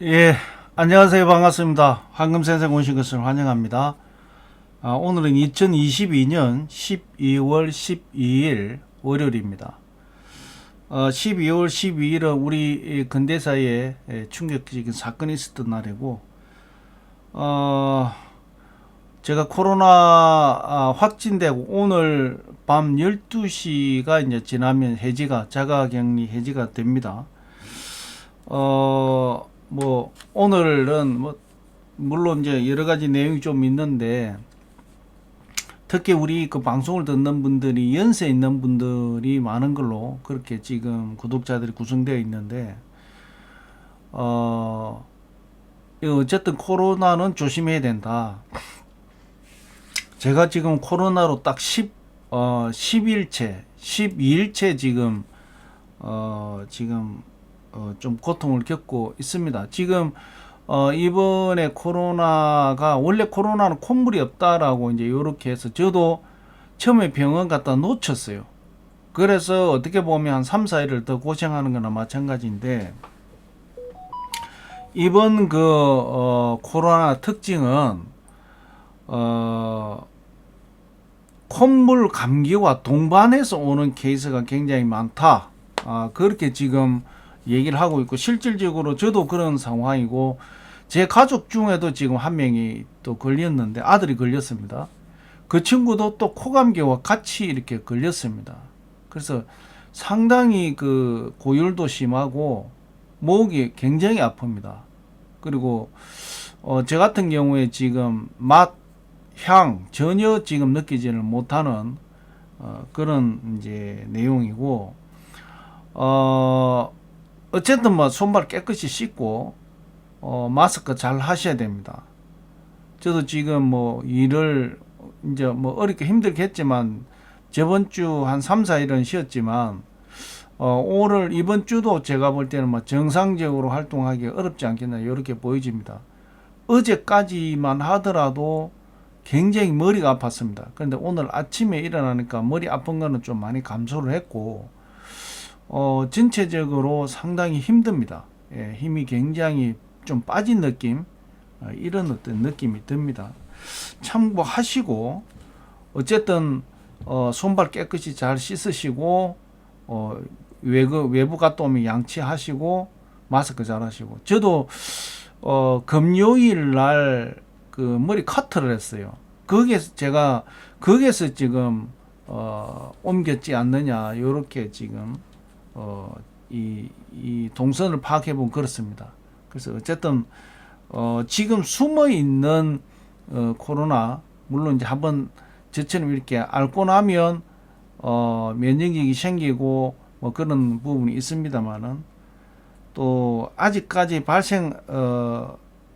예, 안녕하세요. 반갑습니다. 황금先生오신 것을 환영합니다. 오늘은 2022년 12월 12일 월요일입니다. 12월 12일은 우리 근대사에 충격적인 사건이 있었던 날이고, 어, 제가 코로나 확진되고 오늘 밤 12시가 이제 지나면 자가격리 해지가 됩니다. 오늘은 물론 이제 여러 가지 내용이 좀 있는데, 특히 우리 그 방송을 듣는 분들이 연세 있는 분들이 많은 걸로 그렇게 지금 구독자들이 구성되어 있는데, 어, 어쨌든 코로나는 조심해야 된다. 제가 지금 코로나로 딱 12일째 좀 고통을 겪고 있습니다. 지금 이번에 코로나가 원래 코로나는 콧물이 없다라고 이제 요렇게 해서 저도 처음에 병원 갔다 놓쳤어요. 그래서 어떻게 보면 한 3, 4일을 더 고생하는 거나 마찬가지인데, 이번 코로나 특징은 어 콧물 감기와 동반해서 오는 케이스가 굉장히 많다. 그렇게 지금 얘기를 하고 있고, 실질적으로 저도 그런 상황이고, 제 가족 중에도 지금 한 명이 또 걸렸는데, 아들이 걸렸습니다. 그 친구도 또 코감기와 같이 이렇게 걸렸습니다. 그래서 상당히 그 고열도 심하고 목이 굉장히 아픕니다. 그리고 저 같은 경우에 지금 맛, 향 전혀 지금 느끼지를 못하는 그런 이제 내용이고, 어쨌든 뭐 손발 깨끗이 씻고 마스크 잘 하셔야 됩니다. 저도 지금 뭐 일을 이제 뭐 어렵게 힘들겠지만 저번 주 한 3, 4일은 쉬었지만, 오늘 이번 주도 제가 볼 때는 뭐 정상적으로 활동하기 어렵지 않겠나 이렇게 보여집니다. 어제까지만 하더라도 굉장히 머리가 아팠습니다. 그런데 오늘 아침에 일어나니까 머리 아픈 거는 좀 많이 감소를 했고, 전체적으로 상당히 힘듭니다. 예, 힘이 굉장히 좀 빠진 느낌, 이런 어떤 느낌이 듭니다. 참고하시고, 어쨌든 손발 깨끗이 잘 씻으시고, 외부 갔다 오면 양치하시고, 마스크 잘 하시고. 저도 금요일 날 그 머리 커트를 했어요. 거기에서 지금 옮겼지 않느냐 요렇게 지금 이 동선을 파악해 보면 그렇습니다. 그래서 어쨌든 지금 숨어 있는 코로나, 물론 이제 한번 저처럼 이렇게 앓고 나면 면역력이 생기고 뭐 그런 부분이 있습니다만은, 또 아직까지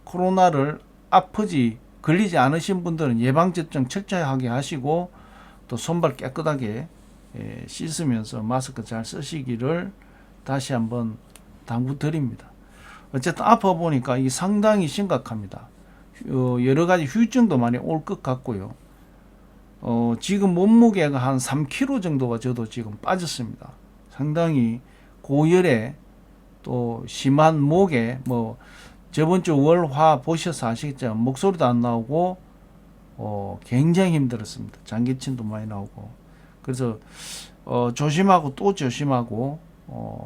코로나를 걸리지 않으신 분들은 예방접종 철저하게 하시고, 또 손발 깨끗하게 씻으면서 마스크 잘 쓰시기를 다시 한번 당부 드립니다. 어쨌든 아파 보니까 이 상당히 심각합니다. 여러 가지 후유증도 많이 올 것 같고요. 지금 몸무게가 한 3kg 정도가 저도 지금 빠졌습니다. 상당히 고열에 또 심한 목에 뭐 저번 주 월화 보셔서 아시겠지만 목소리도 안 나오고 굉장히 힘들었습니다. 장기침도 많이 나오고. 그래서 조심하고 또 조심하고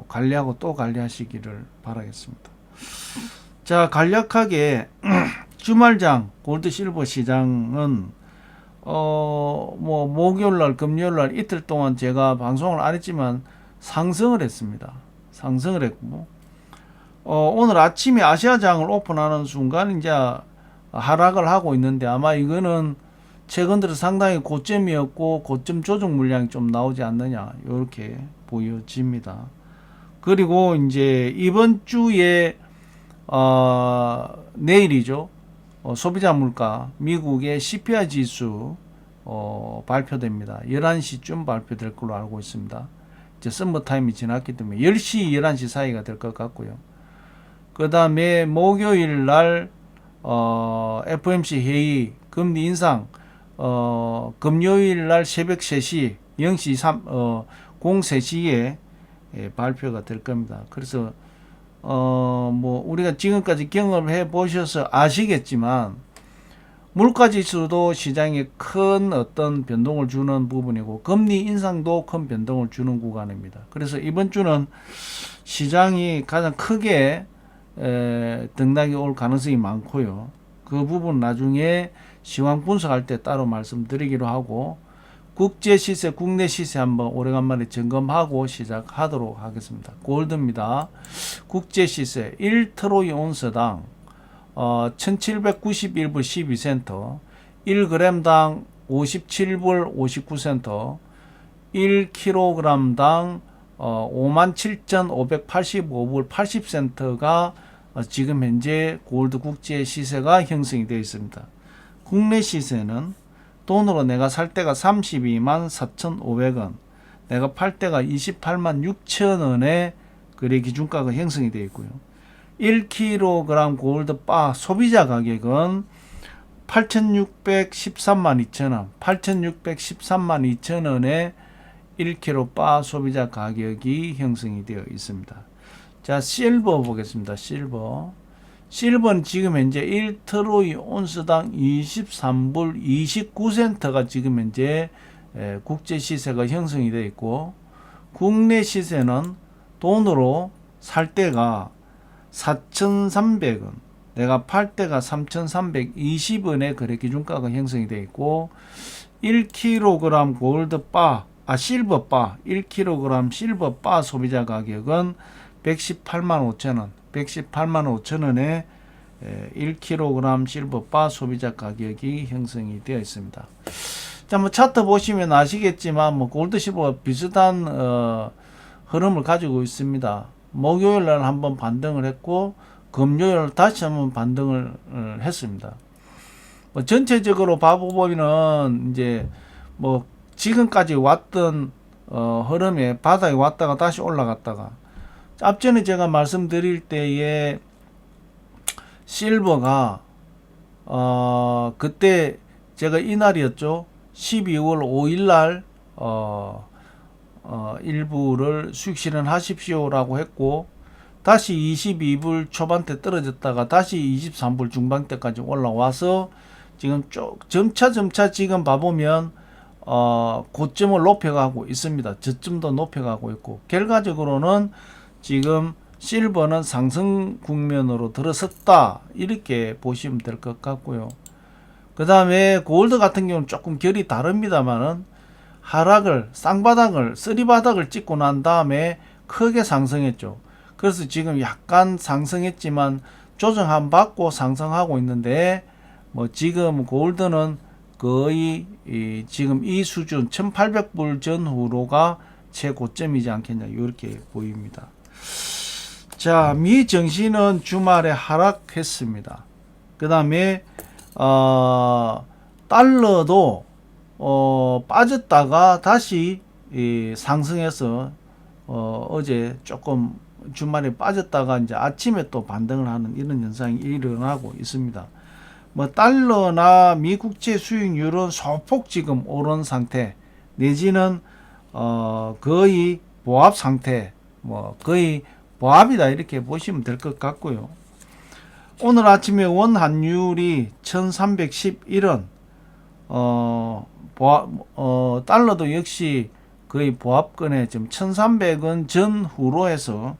관리하고 또 관리하시기를 바라겠습니다. 자, 간략하게 주말장 골드 실버 시장은 뭐 목요일날 금요일날 이틀 동안 제가 방송을 안 했지만 상승을 했습니다. 상승을 했고, 오늘 아침에 아시아장을 오픈하는 순간 이제 하락을 하고 있는데, 아마 이거는 최근 들어 상당히 고점이었고 고점 조정 물량이 좀 나오지 않느냐 이렇게 보여집니다. 그리고 이제 이번 주에 내일이죠. 소비자 물가 미국의 CPI 지수 발표됩니다. 11시쯤 발표될 걸로 알고 있습니다. 이제 썸머 타임이 지났기 때문에 10시, 11시 사이가 될 것 같고요. 그 다음에 목요일 날 FOMC 회의 금리 인상 금요일 날 새벽 3시 03시에 발표가 될 겁니다. 그래서 뭐 우리가 지금까지 경험해 보셔서 아시겠지만 물가지수도 시장에 큰 어떤 변동을 주는 부분이고 금리 인상도 큰 변동을 주는 구간입니다. 그래서 이번 주는 시장이 가장 크게 등락이 올 가능성이 많고요. 그 부분 나중에 시황 분석할 때 따로 말씀드리기로 하고 국제 시세, 국내 시세 한번 오래간만에 점검하고 시작하도록 하겠습니다. 골드입니다. 국제 시세 1트로이 온스당 1791불 12센트, 1g당 57불 59센트, 1kg당 57,585불 80센트가 지금 현재 골드 국제 시세가 형성이 되어 있습니다. 국내 시세는 돈으로 내가 살 때가 32만 4,500원, 내가 팔 때가 28만 6천원의 거래 기준가가 형성이 되어 있고요. 1kg 골드 바 소비자 가격은 8,613만 2천원, 8,613만 2천원의 1kg 바 소비자 가격이 형성이 되어 있습니다. 자, 실버 보겠습니다. 실버는 지금 현재 1트로이 온스당 23불 29센트가 지금 현재 국제 시세가 형성이 되어 있고, 국내 시세는 돈으로 살 때가 4,300원, 내가 팔 때가 3,320원의 거래 기준가가 형성이 되어 있고, 1kg 골드 바, 실버 바, 1kg 실버 바 소비자 가격은 118만 5천원, 118만 5천원에 1kg 실버 바 소비자 가격이 형성이 되어 있습니다. 자, 뭐 차트 보시면 아시겠지만 뭐 골드 실버가 비슷한 흐름을 가지고 있습니다. 목요일 날 한번 반등을 했고 금요일 다시 한번 반등을 했습니다. 뭐 전체적으로 봐보면은 이제 뭐 지금까지 왔던 흐름에 바닥에 왔다가 다시 올라갔다가, 앞전에 제가 말씀드릴 때에 실버가 그때 제가 이날이었죠. 12월 5일 날 일부를 수익 실현하십시오라고 했고, 다시 22불 초반대 떨어졌다가 다시 23불 중반대까지 올라와서 지금 점차 지금 봐보면 고점을 높여가고 있습니다. 저점도 높여가고 있고, 결과적으로는 지금 실버는 상승 국면으로 들어섰다, 이렇게 보시면 될 것 같고요. 그 다음에 골드 같은 경우는 조금 결이 다릅니다만은 하락을, 쌍바닥을, 쓰리바닥을 찍고 난 다음에 크게 상승했죠. 그래서 지금 약간 상승했지만 조정 한 받고 상승하고 있는데, 뭐 지금 골드는 거의 지금 이 수준 1800불 전후로가 최고점이지 않겠냐, 이렇게 보입니다. 자, 미 증시는 주말에 하락했습니다. 그 다음에 달러도 빠졌다가 다시 상승해서 어제 조금 주말에 빠졌다가 이제 아침에 또 반등을 하는 이런 현상이 일어나고 있습니다. 뭐 달러나 미국채 수익률은 소폭 지금 오른 상태, 내지는 거의 보합 상태, 뭐 거의 보합이다, 이렇게 보시면 될 것 같고요. 오늘 아침에 원 환율이 1311원, 달러도 역시 거의 보합권에 지금 1300원 전후로 해서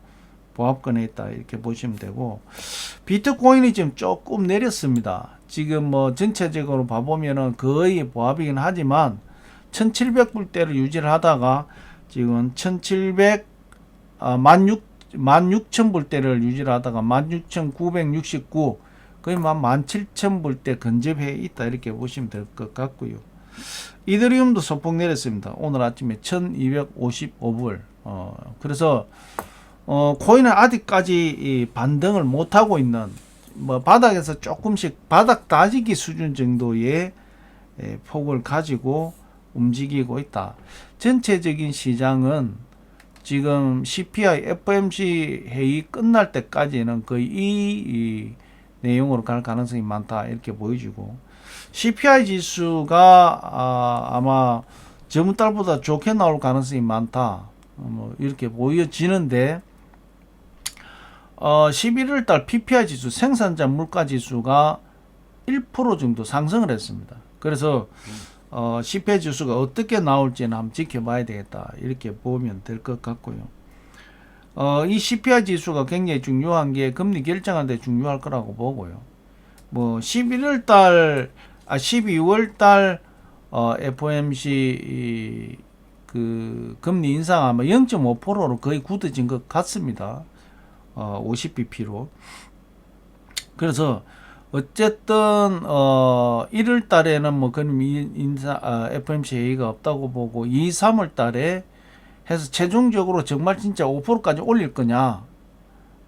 보합권에 있다, 이렇게 보시면 되고, 비트코인이 지금 조금 내렸습니다. 지금 뭐 전체적으로 봐보면은 거의 보합이긴 하지만 1700불대를 유지를 하다가 지금 16,000불대를 유지를 하다가 16,969, 거의 17,000불대 근접해 있다, 이렇게 보시면 될 것 같고요. 이더리움도 소폭 내렸습니다. 오늘 아침에 1255불. 그래서 코인은 아직까지 반등을 못하고 있는, 뭐 바닥에서 조금씩 바닥 다지기 수준 정도의 폭을 가지고 움직이고 있다. 전체적인 시장은 지금 CPI, FOMC 회의 끝날 때까지는 거의 이 내용으로 갈 가능성이 많다, 이렇게 보여지고, CPI 지수가 아마 저번 달보다 좋게 나올 가능성이 많다, 뭐 이렇게 보여지는데, 11월 달 PPI 지수 생산자 물가 지수가 1% 정도 상승을 했습니다. 그래서 CPI 지수가 어떻게 나올지는 한번 지켜봐야 되겠다. 이렇게 보면 될 것 같고요. 이 CPI 지수가 굉장히 중요한 게 금리 결정하는 데 중요할 거라고 보고요. 뭐 12월 달 FOMC 그 금리 인상 아마 0.5%로 거의 굳어진 것 같습니다. 50bp로. 그래서 어쨌든 1월 달에는 뭐 금리 인상 FOMC 회의가 없다고 보고 2, 3월 달에 해서 최종적으로 정말 진짜 5%까지 올릴 거냐,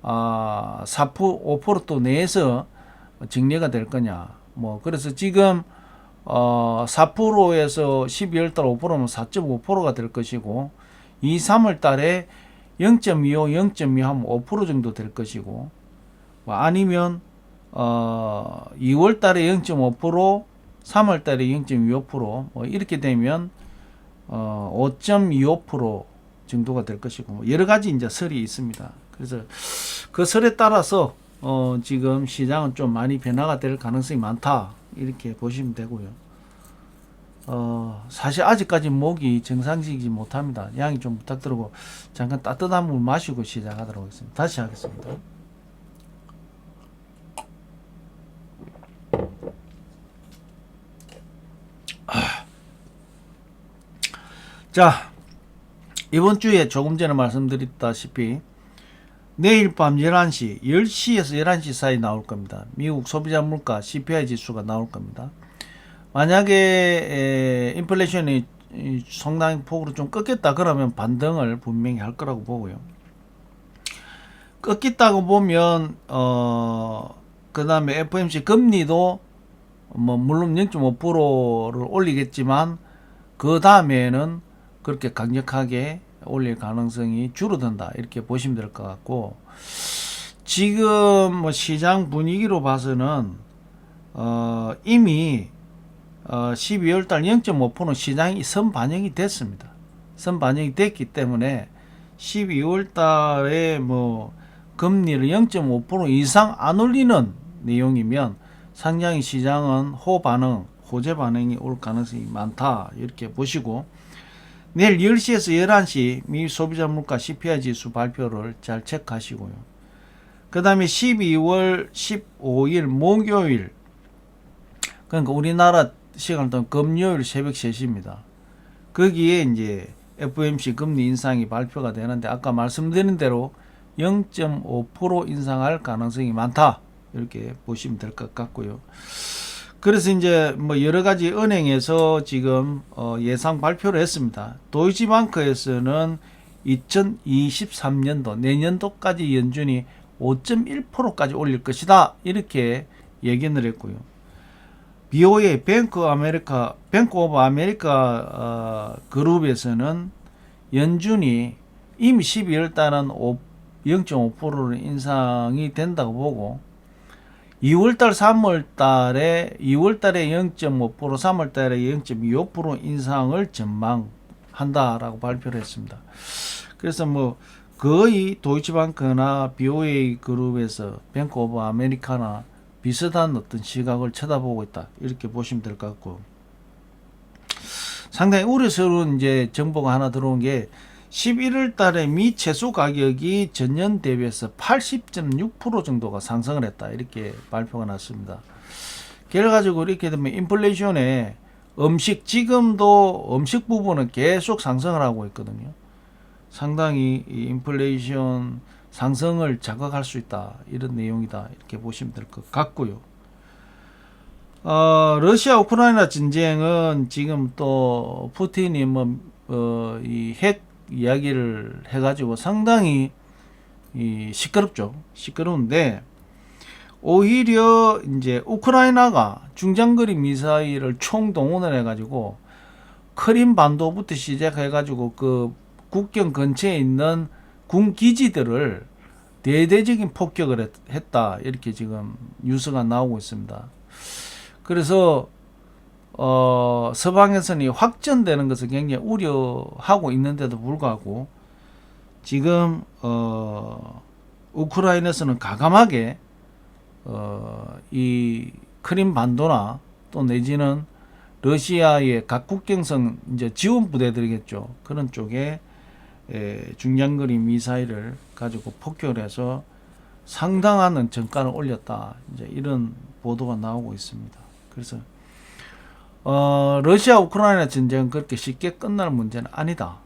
4%, 5% 내에서 정리가 될 거냐. 뭐 그래서 지금 4%에서 12월 달 5%면 4.5%가 될 것이고 2, 3월 달에 0.25, 0.2 하면 5% 정도 될 것이고, 뭐 아니면 2월 달에 0.5%, 3월 달에 0.25%, 뭐 이렇게 되면 5.25% 정도가 될 것이고, 뭐 여러 가지 이제 설이 있습니다. 그래서 그 설에 따라서 지금 시장은 좀 많이 변화가 될 가능성이 많다, 이렇게 보시면 되고요. 사실 아직까지 목이 정상적이지 못합니다. 양이 좀 부탁드리고 잠깐 따뜻한 물 마시고 시작하도록 하겠습니다. 다시 하겠습니다. 자, 이번 주에 조금 전에 말씀드렸다시피 내일 밤 11시, 10시에서 11시 사이 나올 겁니다. 미국 소비자 물가 CPI 지수가 나올 겁니다. 만약에 인플레이션이 상당히 폭으로 좀 꺾였다 그러면 반등을 분명히 할 거라고 보고요. 꺾였다고 보면 그 다음에 FOMC 금리도 뭐 물론 0.5%를 올리겠지만 그 다음에는 그렇게 강력하게 올릴 가능성이 줄어든다, 이렇게 보시면 될 것 같고, 지금 뭐 시장 분위기로 봐서는 이미 12월 달 0.5% 시장이 선반영이 됐습니다. 선반영이 됐기 때문에 12월 달에 뭐 금리를 0.5% 이상 안 올리는 내용이면 상당히 시장은 호재 반응이 올 가능성이 많다, 이렇게 보시고, 내일 10시에서 11시 미 소비자 물가 CPI 지수 발표를 잘 체크하시고요. 그 다음에 12월 15일 목요일, 그러니까 우리나라 시간 동안 금요일 새벽 3시입니다. 거기에 이제 FOMC 금리 인상이 발표가 되는데, 아까 말씀드린 대로 0.5% 인상할 가능성이 많다, 이렇게 보시면 될 것 같고요. 그래서 이제 뭐 여러 가지 은행에서 지금 예상 발표를 했습니다. 도이치방크에서는 2023년도 내년도까지 연준이 5.1%까지 올릴 것이다, 이렇게 예견을 했고요. BOA 뱅크 오브 아메리카 그룹에서는 연준이 이미 12월 달은 0.5%로 인상이 된다고 보고, 2월달, 3월달에 2월달에 0.5%, 3월달에 0.25% 인상을 전망한다라고 발표를 했습니다. 그래서 뭐 거의 도이치방크나 BOA 그룹에서 뱅크 오브 아메리카나 비슷한 어떤 시각을 쳐다보고 있다, 이렇게 보시면 될 것 같고, 상당히 우려스러운 이제 정보가 하나 들어온 게 11월 달에 미 채소 가격이 전년 대비해서 80.6% 정도가 상승을 했다, 이렇게 발표가 났습니다. 결과적으로 이렇게 되면 인플레이션에 지금도 음식 부분은 계속 상승을 하고 있거든요. 상당히 이 인플레이션 상승을 자극할 수 있다, 이런 내용이다, 이렇게 보시면 될 것 같고요. 러시아 우크라이나 전쟁은 지금 또 푸틴이 이 핵 이야기를 해가지고 상당히 시끄럽죠. 시끄러운데, 오히려 이제 우크라이나가 중장거리 미사일을 총동원을 해가지고 크림 반도부터 시작해가지고 그 국경 근처에 있는 군 기지들을 대대적인 폭격을 했다, 이렇게 지금 뉴스가 나오고 있습니다. 그래서 서방에서는 확전되는 것을 굉장히 우려하고 있는데도 불구하고 지금 우크라이나에서는 가감하게 이 크림 반도나 또 내지는 러시아의 각 국경선 이제 지원 부대들이겠죠. 그런 쪽에 중장거리 미사일을 가지고 폭격을 해서 상당한 전가를 올렸다. 이제 이런 보도가 나오고 있습니다. 그래서 러시아 우크라이나 전쟁은 그렇게 쉽게 끝날 문제는 아니다.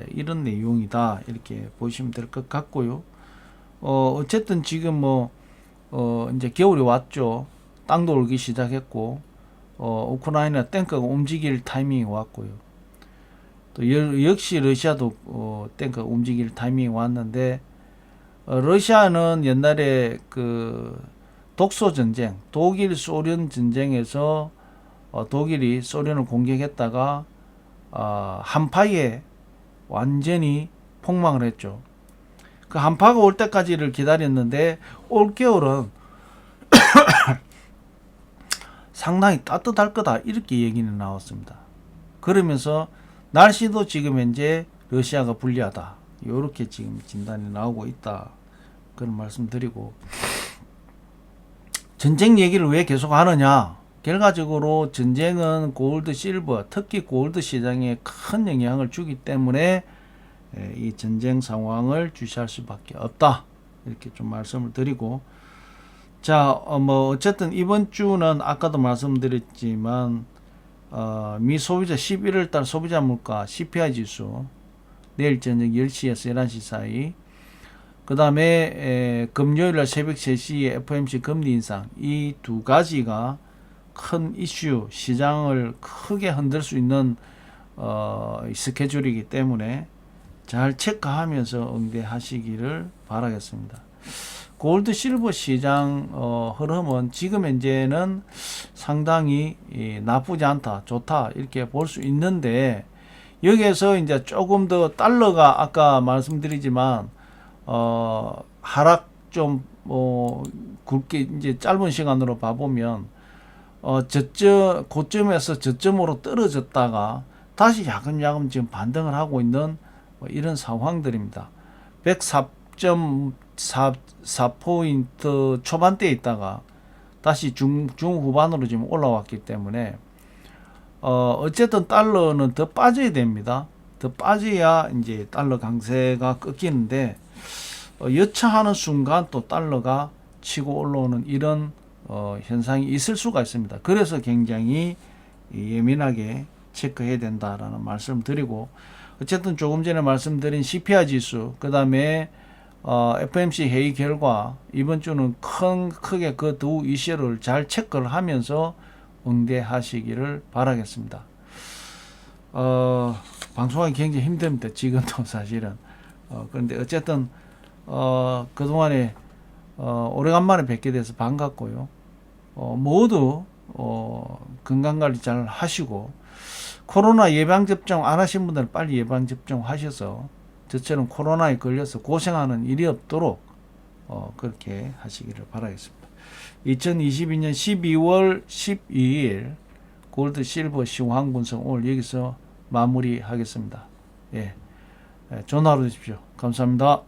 이런 내용이다. 이렇게 보시면 될 것 같고요. 어쨌든 지금 이제 겨울이 왔죠. 땅도 얼기 시작했고, 우크라이나 탱크가 움직일 타이밍이 왔고요. 또 역시 러시아도 탱크가 움직일 타이밍이 왔는데, 러시아는 옛날에 그 독소 전쟁, 독일 소련 전쟁에서 독일이 소련을 공격했다가 한파에 완전히 폭망을 했죠. 그 한파가 올 때까지를 기다렸는데 올겨울은 상당히 따뜻할 거다 이렇게 얘기는 나왔습니다. 그러면서 날씨도 지금 현재 러시아가 불리하다 이렇게 지금 진단이 나오고 있다 그런 말씀 드리고, 전쟁 얘기를 왜 계속 하느냐, 결과적으로 전쟁은 골드 실버 특히 골드 시장에 큰 영향을 주기 때문에 이 전쟁 상황을 주시할 수밖에 없다 이렇게 좀 말씀을 드리고, 자 어쨌든 이번 주는 아까도 말씀드렸지만 미 소비자 11월달 소비자 물가 CPI 지수 내일 저녁 10시에서 11시 사이, 그 다음에 금요일날 새벽 3시에 FOMC 금리 인상, 이 두 가지가 큰 이슈, 시장을 크게 흔들 수 있는 스케줄이기 때문에 잘 체크하면서 응대하시기를 바라겠습니다. 골드 실버 시장 흐름은 지금 현재는 상당히 나쁘지 않다, 좋다 이렇게 볼 수 있는데, 여기에서 이제 조금 더 달러가 아까 말씀드리지만 하락 좀 굵게 이제 짧은 시간으로 봐보면 고점에서 저점으로 떨어졌다가 다시 야금야금 지금 반등을 하고 있는 이런 상황들입니다. 104.4포인트 초반대에 있다가 다시 중후반으로 지금 올라왔기 때문에 어쨌든 달러는 더 빠져야 됩니다. 더 빠져야 이제 달러 강세가 꺾이는데, 여차하는 순간 또 달러가 치고 올라오는 이런 현상이 있을 수가 있습니다. 그래서 굉장히 예민하게 체크해야 된다라는 말씀을 드리고, 어쨌든 조금 전에 말씀드린 CPI 지수, 그 다음에 FOMC 회의 결과, 이번 주는 크게 그 두 이슈를 잘 체크를 하면서 응대하시기를 바라겠습니다. 방송하기 굉장히 힘듭니다. 지금도 사실은. 그런데 어쨌든 그동안에 오래간만에 뵙게 돼서 반갑고요. 모두 건강관리 잘 하시고, 코로나 예방접종 안 하신 분들은 빨리 예방접종 하셔서 저처럼 코로나에 걸려서 고생하는 일이 없도록 그렇게 하시기를 바라겠습니다. 2022년 12월 12일 골드 실버 시황분석 오늘 여기서 마무리하겠습니다. 예, 좋은 하루 되십시오. 감사합니다.